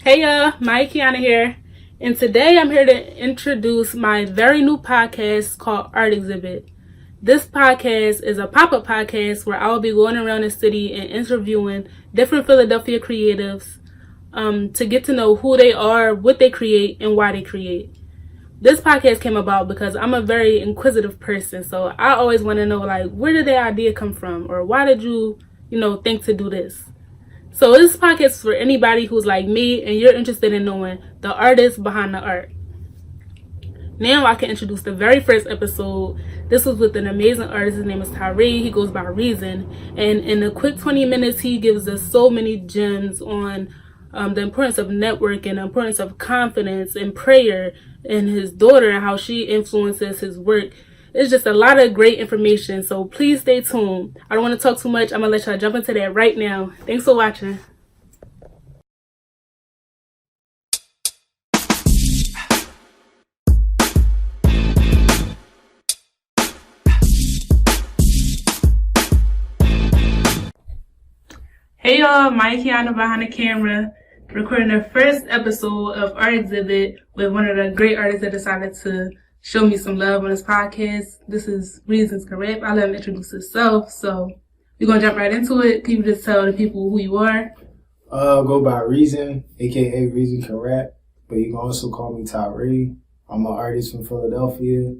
Hey y'all, Maya Kiana here, and today I'm here to introduce my very new podcast called Art Exhibit. This podcast is a pop-up podcast where I will be going around the city and interviewing different Philadelphia creatives to get to know who they are, what they create, and why they create. This podcast came about because I'm a very inquisitive person, so I always want to know, like, where did the idea come from, or why did you think to do this? So this podcast is for anybody who's like me and you're interested in knowing the artist behind the art. Now I can introduce the very first episode. This was with an amazing artist. His name is Tyree. He goes by Reason. And in a quick 20 minutes, he gives us so many gems on the importance of networking, the importance of confidence and prayer, and his daughter and how she influences his work. It's just a lot of great information, so please stay tuned. I don't want to talk too much. I'm going to let y'all jump into that right now. Thanks for watching. Hey y'all, Maya Kiana behind the camera, recording the first episode of Art Exhibit with one of the great artists that decided to show me some love on this podcast. This is ReasonCanRap. I'll let him introduce himself. So we're going to jump right into it. Can you just tell the people who you are? Go by Reason, a.k.a. ReasonCanRap. But you can also call me Tyree. I'm an artist from Philadelphia.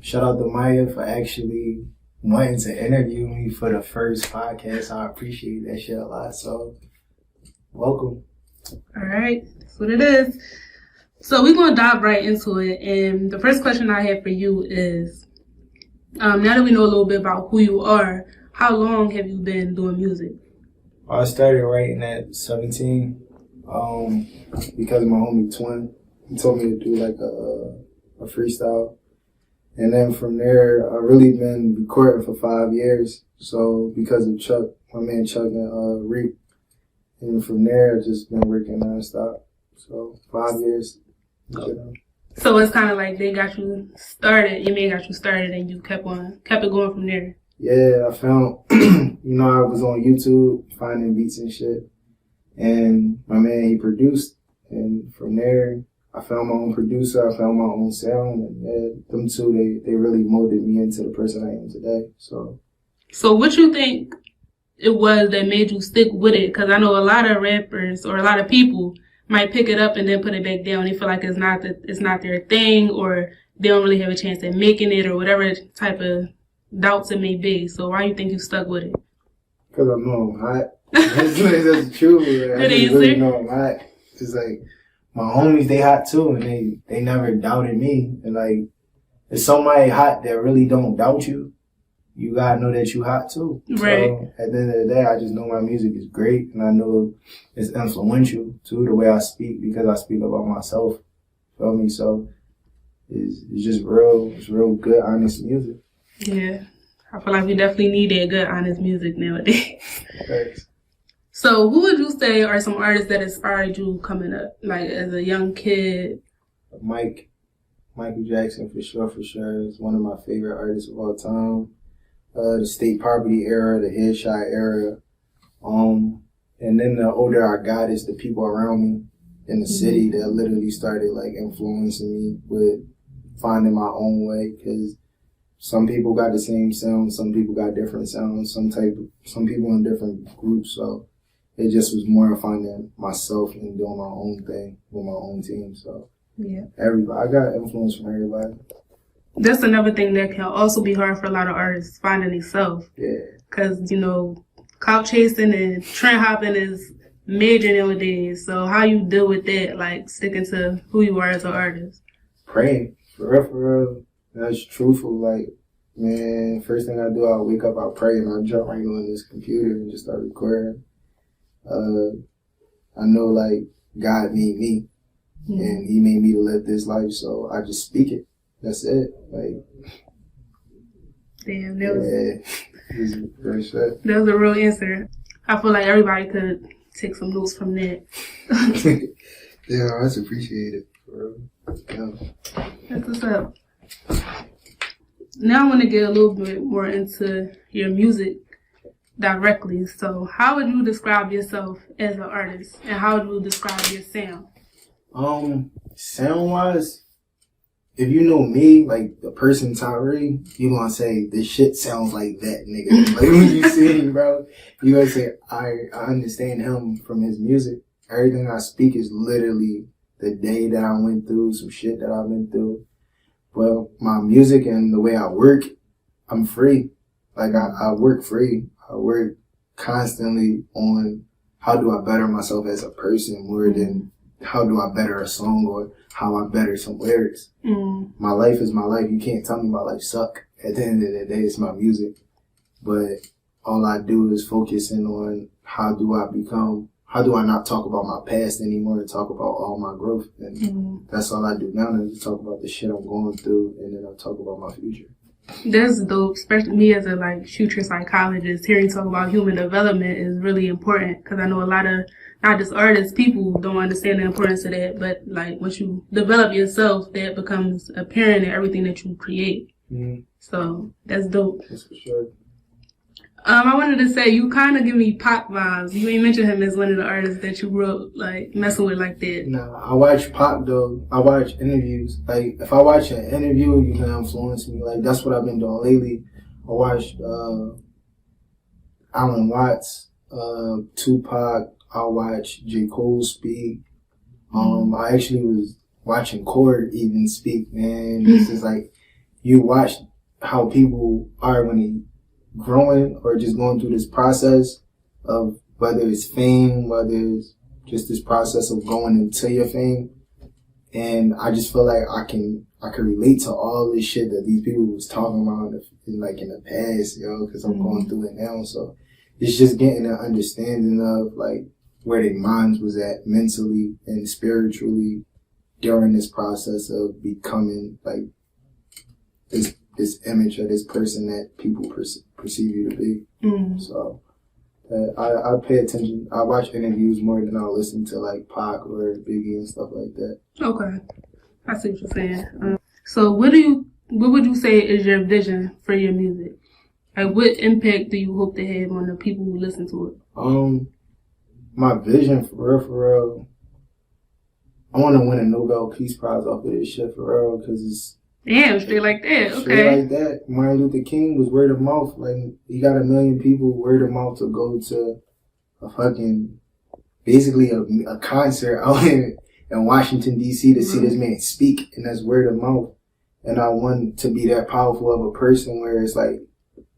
Shout out to Maya for actually wanting to interview me for the first podcast. I appreciate that shit a lot. So, welcome. All right. That's what it is. So we're going to dive right into it. And the first question I have for you is, now that we know a little bit about who you are, how long have you been doing music? I started writing at 17 because of my homie Twin. He told me to do like a freestyle. And then from there, I've really been recording for 5 years. So because of Chuck, my man Chuck and Rick. And from there, I've just been working nonstop. So 5 years. So it's kind of like they got you started, your man got you started, and you kept it going from there. Yeah, I found, I was on YouTube finding beats and shit, and my man, he produced, and from there, I found my own producer, I found my own sound, and yeah, them two, they really molded me into the person I am today, So what you think it was that made you stick with it? Because I know a lot of rappers, or a lot of people, might pick it up and then put it back down. They feel like it's not their thing, or they don't really have a chance at making it, or whatever type of doubts it may be. So why do you think you stuck with it? Because I know I'm hot. That's true. I just really know I'm hot. It's like my homies, they hot too, and they never doubted me. And like, if somebody hot that really don't doubt you, you gotta know that you hot too. Right. So at the end of the day, I just know my music is great, and I know it's influential too, the way I speak, because I speak about myself. Feel me? So it's just real good, honest music. Yeah, I feel like we definitely need that good, honest music nowadays. Thanks. So who would you say are some artists that inspired you coming up, like as a young kid? Michael Jackson for sure is one of my favorite artists of all time. The State Poverty era, the Headshot era. And then the older I got, it's the people around me in the city that literally started like influencing me with finding my own way. Cause some people got the same sound, some people got different sounds, some people in different groups. So it just was more finding myself and doing my own thing with my own team. So yeah, I got influence from everybody. That's another thing that can also be hard for a lot of artists, finding themselves. Yeah. Because, clout chasing and trend hopping is major nowadays. So how you deal with that, like sticking to who you are as an artist? Praying. For real. That's truthful. Like, man, first thing I do, I wake up, I pray, and I jump right on this computer and just start recording. I know, like, God made me, and he made me to live this life, so I just speak it. That's it. Like, damn, that was a real answer. I feel like everybody could take some notes from that. Yeah, that's appreciated. Yeah. That's what's up. Now I want to get a little bit more into your music. directly. So how would you describe yourself as an artist, and how would you describe your sound? Sound wise, if you know me, like the person Tyree, you gonna say this shit sounds like that nigga. Like when you see him, bro, you gonna say I understand him from his music. Everything I speak is literally the day that I went through, some shit that I've been through. Well, my music and the way I work, I'm free. Like I work free. I work constantly on how do I better myself as a person more than how do I better a song or how I better some lyrics. My life is my life. You can't tell me my life suck. At the end of the day, it's my music. But all I do is focus in on how do I not talk about my past anymore and talk about all my growth. And that's all I do now, is talk about the shit I'm going through, and then I'll talk about my future. That's dope, especially me as a future psychologist. Hearing you talk about human development is really important, because I know a lot of, not just artists, people don't understand the importance of that, but once you develop yourself, that becomes apparent in everything that you create. So that's dope. That's for sure. I wanted to say, you kind of give me Pac vibes. You ain't mentioned him as one of the artists that you grew up messing with like that. Nah, I watch Pac though. I watch interviews. If I watch an interview, you can influence me. That's what I've been doing lately. I watched Alan Watts, Tupac. I watched J. Cole speak. I actually was watching Cord even speak, man. It's just you watch how people are when they growing or just going through this process of whether it's fame, whether it's just this process of going into your fame. And I just feel like I can relate to all this shit that these people was talking about in the past, because I'm going through it now. So it's just getting an understanding of where their minds was at mentally and spiritually during this process of becoming this image of this person that people perceive you to be. So I pay attention. I watch interviews more than I listen to Pac or Biggie and stuff like that. Okay, I see what you're saying. So what would you say is your vision for your music? What impact do you hope to have on the people who listen to it? My vision for real, I want to win a Nobel Peace Prize off of this shit for real, because it's straight like that. Okay. Straight like that. Martin Luther King was word of mouth. He got 1 million people word of mouth to go to basically a concert out in Washington, D.C. to see this man speak, and that's word of mouth. And I want to be that powerful of a person where it's I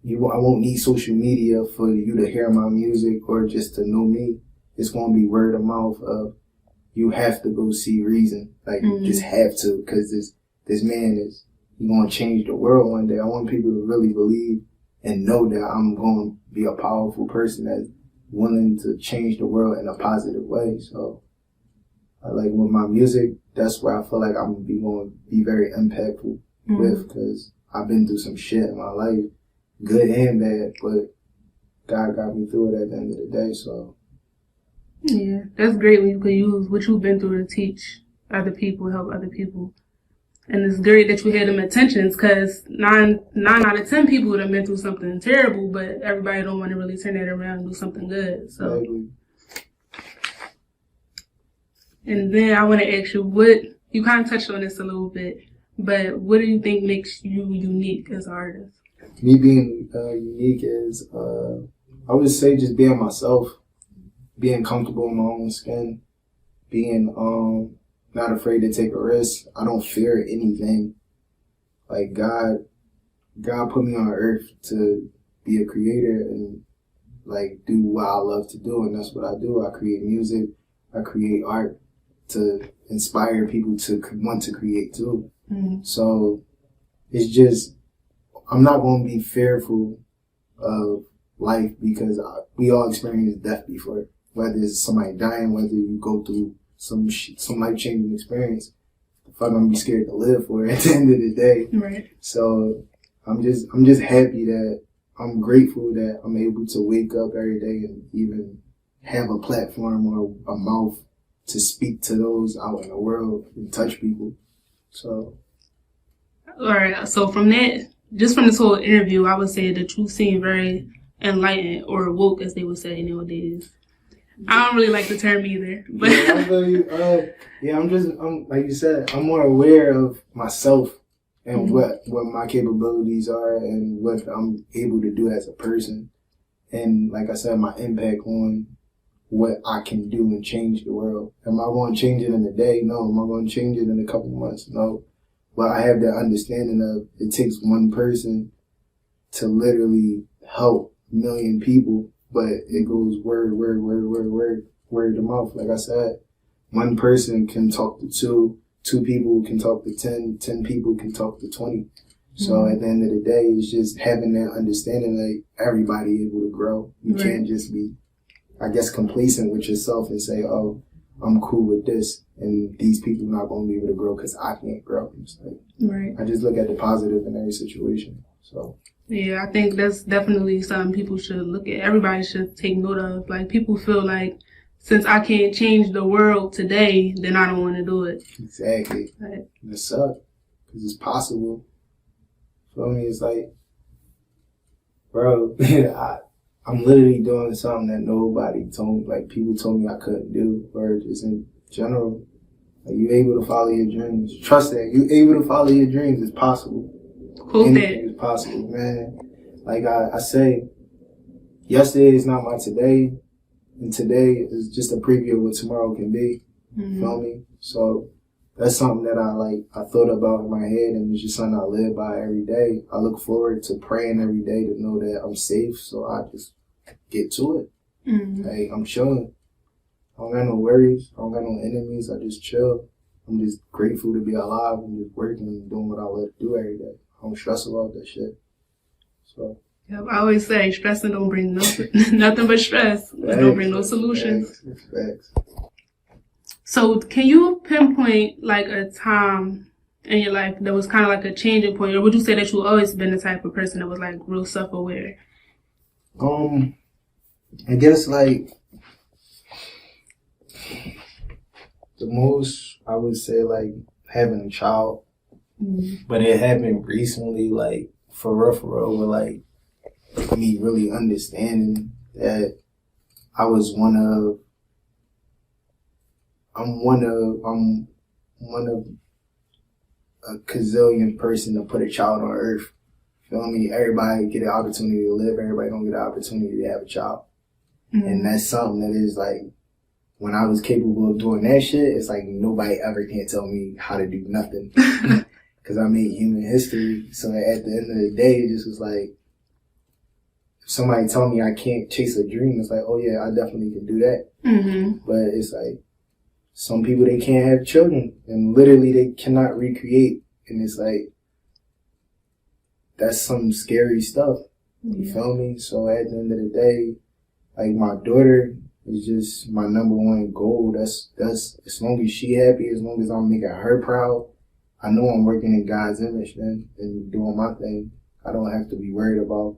won't need social media for you to hear my music or just to know me. It's going to be word of mouth of you have to go see Reason. You just have to, because this man he's going to change the world one day. I want people to really believe and know that I'm going to be a powerful person that's willing to change the world in a positive way. So, with my music, that's where I feel like I'm going to be very impactful with, because I've been through some shit in my life, good and bad, but God got me through it at the end of the day, so. Yeah, that's great when you can use what you've been through to teach other people, help other people. And it's great that you had them intentions, because 9 out of 10 people would have been through something terrible, but everybody don't want to really turn that around and do something good. So, and then I want to ask you, you kind of touched on this a little bit, but what do you think makes you unique as an artist? Me being unique is, I would say just being myself, being comfortable in my own skin, being not afraid to take a risk. I don't fear anything. God put me on earth to be a creator and do what I love to do, and that's what I do. I create music, I create art to inspire people to want to create too. So it's just, I'm not going to be fearful of life, because we all experienced death before, whether it's somebody dying, whether you go through some life-changing experience. The fuck I'm gonna be scared to live for at the end of the day. Right. So I'm just happy that I'm grateful that I'm able to wake up every day and even have a platform or a mouth to speak to those out in the world and touch people. So. All right. So from that, just from this whole interview, I would say that you seem very enlightened or woke, as they would say nowadays. I don't really like the term either, but I'm like you said, I'm more aware of myself and what my capabilities are and what I'm able to do as a person. And like I said, my impact on what I can do and change the world. Am I going to change it in a day? No. Am I going to change it in a couple months? No. But I have that understanding of it takes one person to literally help a million people, but it goes word to mouth. Like I said, one person can talk to two people can talk to 10 people can talk to 20. So at the end of the day, it's just having that understanding that everybody able to grow. You can't just be, I guess, complacent with yourself and say, oh, I'm cool with this, and these people not going to be able to grow because I can't grow. It's like, I just look at the positive in every situation. So yeah, I think that's definitely something people should look at. Everybody should take note of. Like, people feel like, since I can't change the world today, then I don't want to do it. Exactly. Right. It sucks because it's possible. Feel me? It's like, bro, I'm literally doing something that nobody told me, like people told me I couldn't do, or just in general. Like, you able to follow your dreams. Trust that. You able to follow your dreams. It's possible. Anything is possible, man. Like I say, yesterday is not my today, and today is just a preview of what tomorrow can be. Feel me? So that's something that I thought about in my head, and it's just something I live by every day. I look forward to praying every day to know that I'm safe, so I just get to it. Like, I'm chilling. I don't got no worries. I don't got no enemies. I just chill. I'm just grateful to be alive and just working and doing what I love to do every day. I don't stress about that shit. So. Yep, I always say stressing don't bring nothing but stress. It don't bring no solutions. Facts. So can you pinpoint like a time in your life that was kind of like a changing point, or would you say that you've always been the type of person that was like real self-aware? I guess like the most I would say like having a child, but it happened recently, like for real, with like me really understanding that I'm one of a gazillion person to put a child on earth. Feel me? Everybody get an opportunity to live. Everybody don't get an opportunity to have a child. And that's something that is like, when I was capable of doing that shit, it's like nobody ever can tell me how to do nothing. Because I made human history. So at the end of the day, it just was like, if somebody told me I can't chase a dream, it's like, oh yeah, I definitely can do that. But it's like, some people, they can't have children, and literally they cannot recreate. And it's like, that's some scary stuff. You feel me? So at the end of the day, like, my daughter is just my number one goal. That's as long as she happy, as long as I'm making her proud, I know I'm working in God's image then and doing my thing. I don't have to be worried about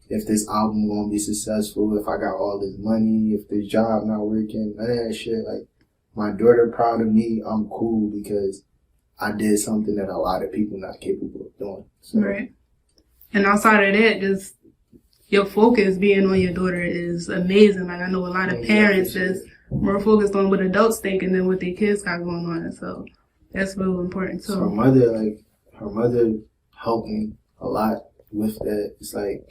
if this album gonna be successful, if I got all this money, if this job not working, none of that shit. Like, my daughter proud of me, I'm cool because I did something that a lot of people not capable of doing. So. Right. And outside of that, just your focus being on your daughter is amazing. Like, I know a lot of parents that's more focused on what adults think and then what their kids got going on. So that's real important too. So her mother helped me a lot with that. It's like,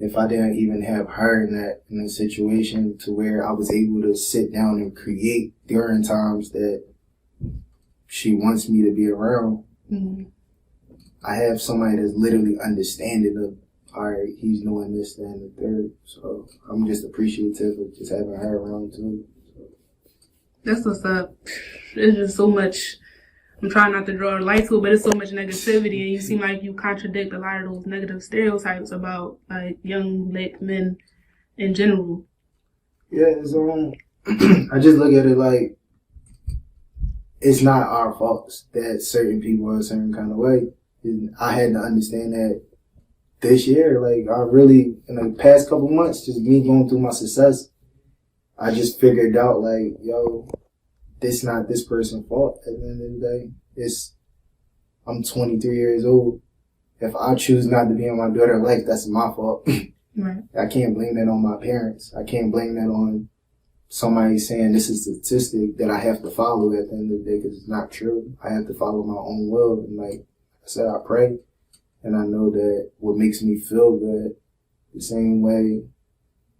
if I didn't even have her in a situation to where I was able to sit down and create during times that she wants me to be around, I have somebody that's literally understanding of, all right, he's doing this, that, and the third. So I'm just appreciative of just having her around too. So. That's what's up. It's just so much. I'm trying not to draw a light to it, but it's so much negativity, and you seem like you contradict a lot of those negative stereotypes about like young black men in general. Yeah, it's I just look at it like it's not our faults that certain people are a certain kind of way. And I had to understand that this year, like, I really, in the past couple months, just me going through my success, I just figured out, like, yo, this not this person's fault at the end of the day. I'm 23 years old. If I choose not to be in my daughter's life, that's my fault. Right. I can't blame that on my parents. I can't blame that on somebody saying this is a statistic that I have to follow at the end of the day, because it's not true. I have to follow my own will. And like I said, I pray, and I know that what makes me feel good, the same way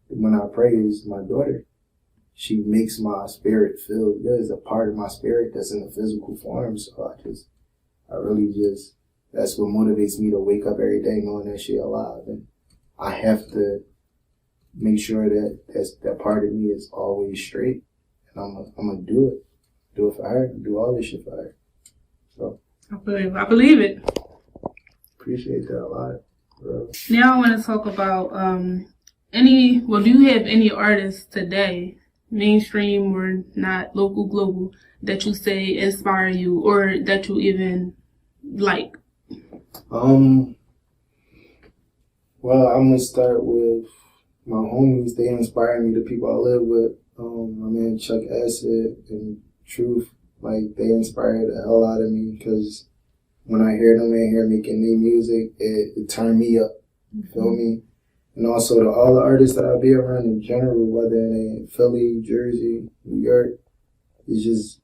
when I pray, is my daughter. She makes my spirit feel good. It's a part of my spirit that's in a physical form. So that's what motivates me to wake up every day knowing that she's alive. And I have to make sure that that part of me is always straight. And I'm gonna do it. Do it for her. Do all this shit for her. So I believe it. Appreciate that a lot, bro. Now I want to talk about do you have any artists today, mainstream or not, local, global, that you say inspire you or that you even like? Well, I'm gonna start with my homies. They inspire me, the people I live with. My man Chuck Acid and Truth, like, they inspire the hell out of me, because when I hear them in here making their music, it turned me up. You feel me? And also all the artists that I be around in general, whether in Philly, Jersey, New York, it's just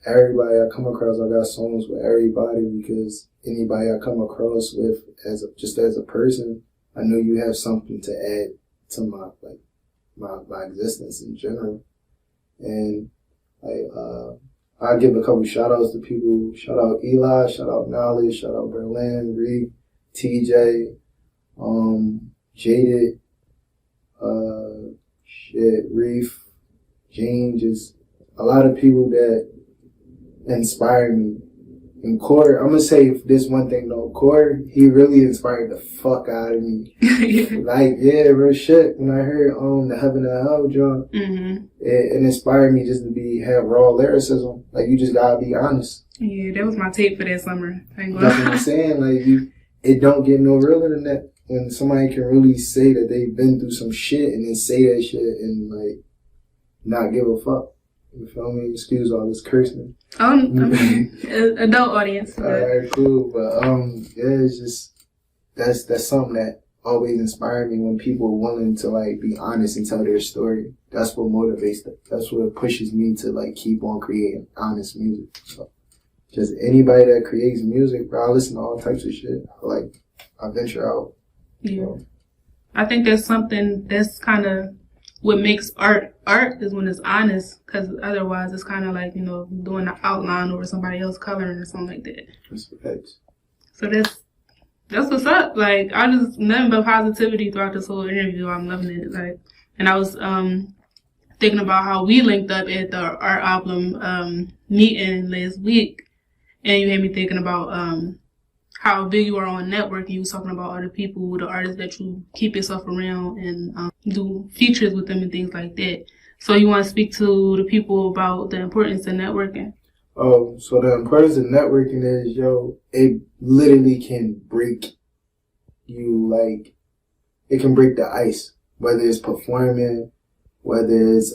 everybody I come across. I got songs with everybody, because anybody I come across with as a person, I know you have something to add to my existence in general. And I give a couple shout outs to people. Shout out Eli, shout out Knowledge, shout out Berlin, Reed, TJ, Jaded, Reef, Jane, just a lot of people that inspire me. And Core, I'm gonna say this one thing though. Core, he really inspired the fuck out of me. Like, yeah, real shit. When I heard the Heaven and Hell joint, it inspired me just to have raw lyricism. Like, you just gotta be honest. Yeah, that was my tape for that summer. That's what I'm saying. Like, it don't get no realer than that. When somebody can really say that they've been through some shit and then say that shit and like not give a fuck. You feel me? Excuse all this cursing. Adult audience. All right, cool. But yeah, it's just that's something that always inspired me, when people are willing to like be honest and tell their story. That's what motivates them. That's what pushes me to like keep on creating honest music. So just anybody that creates music, bro, I listen to all types of shit. I venture out. Yeah. So. I think that's something that's kind of what makes art is when it's honest, because otherwise it's kind of like, doing an outline over somebody else coloring or something like that. That's facts. So that's what's up. Like, I just nothing but positivity throughout this whole interview. I'm loving it. Like, and I was thinking about how we linked up at the art album meeting last week, and you had me thinking about how big you are on networking. You was talking about other people, the artists that you keep yourself around and do features with them and things like that. So you want to speak to the people about the importance of networking? Oh, so the importance of networking is, it literally can break you, like, it can break the ice. Whether it's performing, whether it's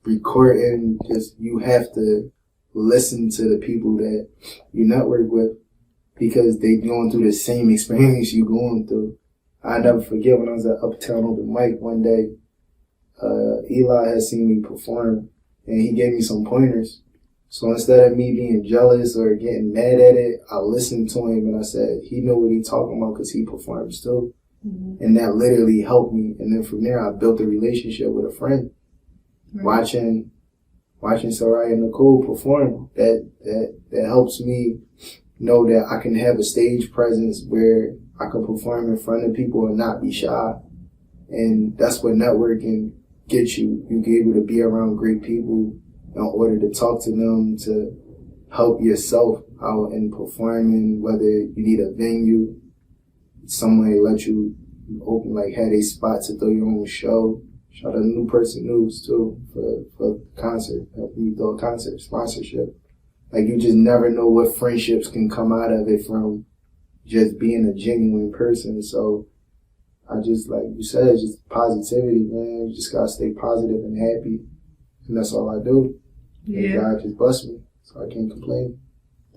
recording, just you have to listen to the people that you network with, because they going through the same experience you going through. I never forget when I was at Uptown Open Mic one day, Eli had seen me perform and he gave me some pointers. So instead of me being jealous or getting mad at it, I listened to him and I said, he know what he talking about because he performs too. Mm-hmm. And that literally helped me. And then from there, I built a relationship with a friend. Right. Watching Soraya and Nicole perform, that helps me know that I can have a stage presence where I can perform in front of people and not be shy. And that's what networking gets you. You get able to be around great people in order to talk to them, to help yourself out in performing, whether you need a venue, somebody let you open, like, had a spot to throw your own show. Shout out to New Person News too for concert, help me throw a concert sponsorship. Like, you just never know what friendships can come out of it from just being a genuine person. So I just, like you said, just positivity, man. You just gotta stay positive and happy, and that's all I do. Yeah. And God just blessed me, so I can't complain.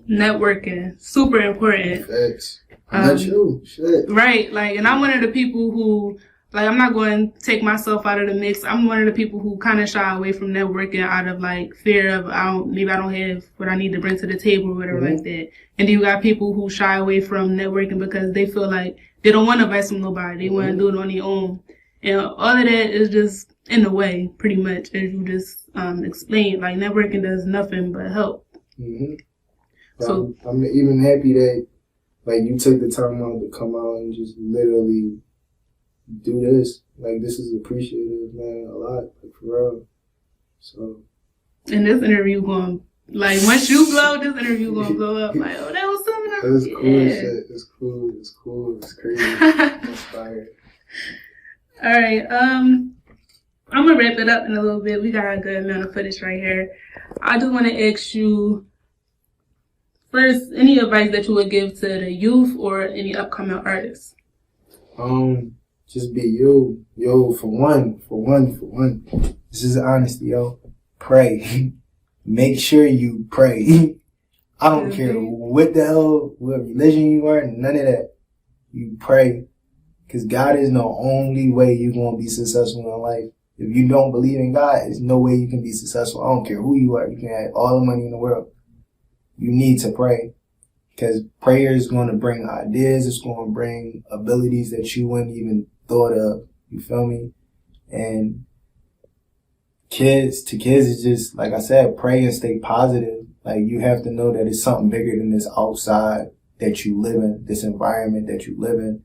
Networking, super important. Thanks. Not you. Shit. Right. Like, and I'm one of the people who, like, I'm not going to take myself out of the mix. I'm one of the people who kind of shy away from networking out of, like, fear of, maybe I don't have what I need to bring to the table or whatever like that. And then you got people who shy away from networking because they feel like they don't want advice from nobody. They want to do it on their own. And all of that is just in the way, pretty much, as you just explained. Like, networking does nothing but help. So I'm even happy that, like, you took the time out to come out and just literally do this. Like, this is appreciated, man, a lot, like, for real. So. And this interview going, like, once you blow, this interview going to blow up. Like, oh, that was something else. It was cool shit. It's cool. It's cool. It's crazy. I'm inspired. All right. I'm going to wrap it up in a little bit. We got a good amount of footage right here. I just want to ask you, first, any advice that you would give to the youth or any upcoming artists? Just be you. Yo, for one. This is honesty, yo. Pray. Make sure you pray. I don't care what the hell, what religion you are, none of that. You pray. Because God is the only way you're going to be successful in life. If you don't believe in God, there's no way you can be successful. I don't care who you are. You can have all the money in the world. You need to pray. Because prayer is going to bring ideas. It's going to bring abilities that you wouldn't even thought of. You feel me? And kids is just, like I said, pray and stay positive. Like, you have to know that it's something bigger than this outside that you live in, this environment that you live in.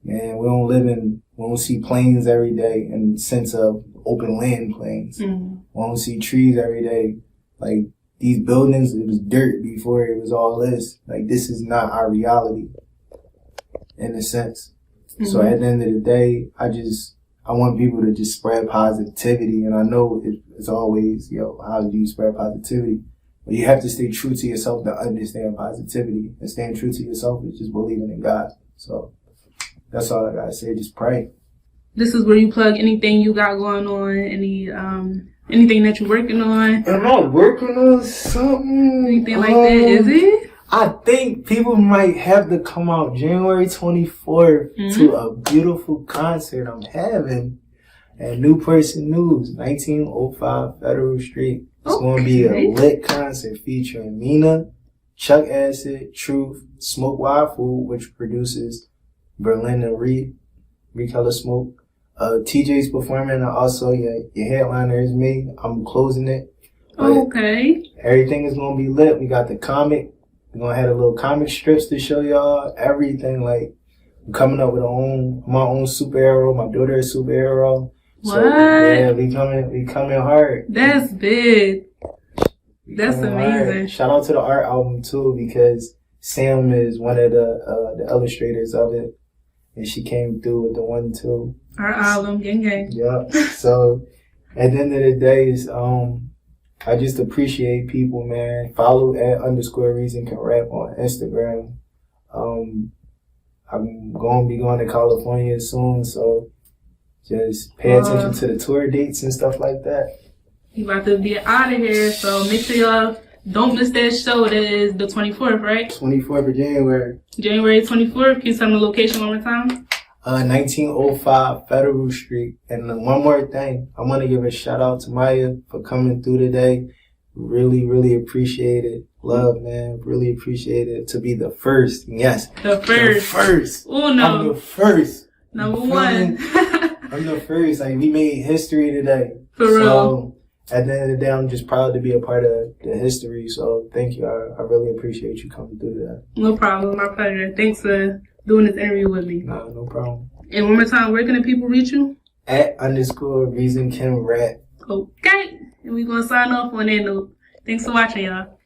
Man, we don't see planes every day in the sense of open land planes. We don't see trees every day. Like, these buildings, it was dirt before it was all this. Like, this is not our reality, in a sense. So at the end of the day, I want people to just spread positivity. And I know it's always, how do you spread positivity? But you have to stay true to yourself to understand positivity. And staying true to yourself is just believing in God. So that's all I gotta say. Just pray. This is where you plug anything you got going on, anything that you're working on. Am I working on something? Anything like that, is it? I think people might have to come out January 24th to a beautiful concert I'm having at New Person News, 1905 Federal Street. It's going to be a lit concert featuring Mina, Chuck Acid, Truth, Smoke Wild Food, which produces Berlin and Reed Color Smoke. TJ's performing, and also your headliner is me. I'm closing it. Okay. Everything is going to be lit. We got the comic. We're going to have a little comic strips to show y'all. Everything. Like, I'm coming up with my own superhero. My daughter is a superhero. What? So, yeah, we coming hard. That's big. That's amazing. Hard. Shout out to the art album, too, because Sam is one of the illustrators of it. And she came through with the 1, 2. Our album, gang. Yep. So, at the end of the day, I just appreciate people, man. Follow @_ReasonCanRap on Instagram. I'm going to be going to California soon, so just pay attention to the tour dates and stuff like that. You about to be out of here, so make sure y'all don't miss that show. That is the 24th, right? 24th of January. January 24th. Can you tell me the location one more time? 1905 Federal Street. And one more thing, I want to give a shout out to Maya for coming through today. Really, really appreciate it. Love, man. Really appreciate it. To be the first. Yes. The first. Oh, no. I'm the first. Number one. I'm the first. Like, we made history today. For real. At the end of the day, I'm just proud to be a part of the history. So thank you. I really appreciate you coming through that. No problem. My pleasure. Thanks for doing this interview with me. No problem. And one more time, where can the people reach you? @_ReasonCanRap. Okay. And we're going to sign off on that note. Thanks for watching, y'all.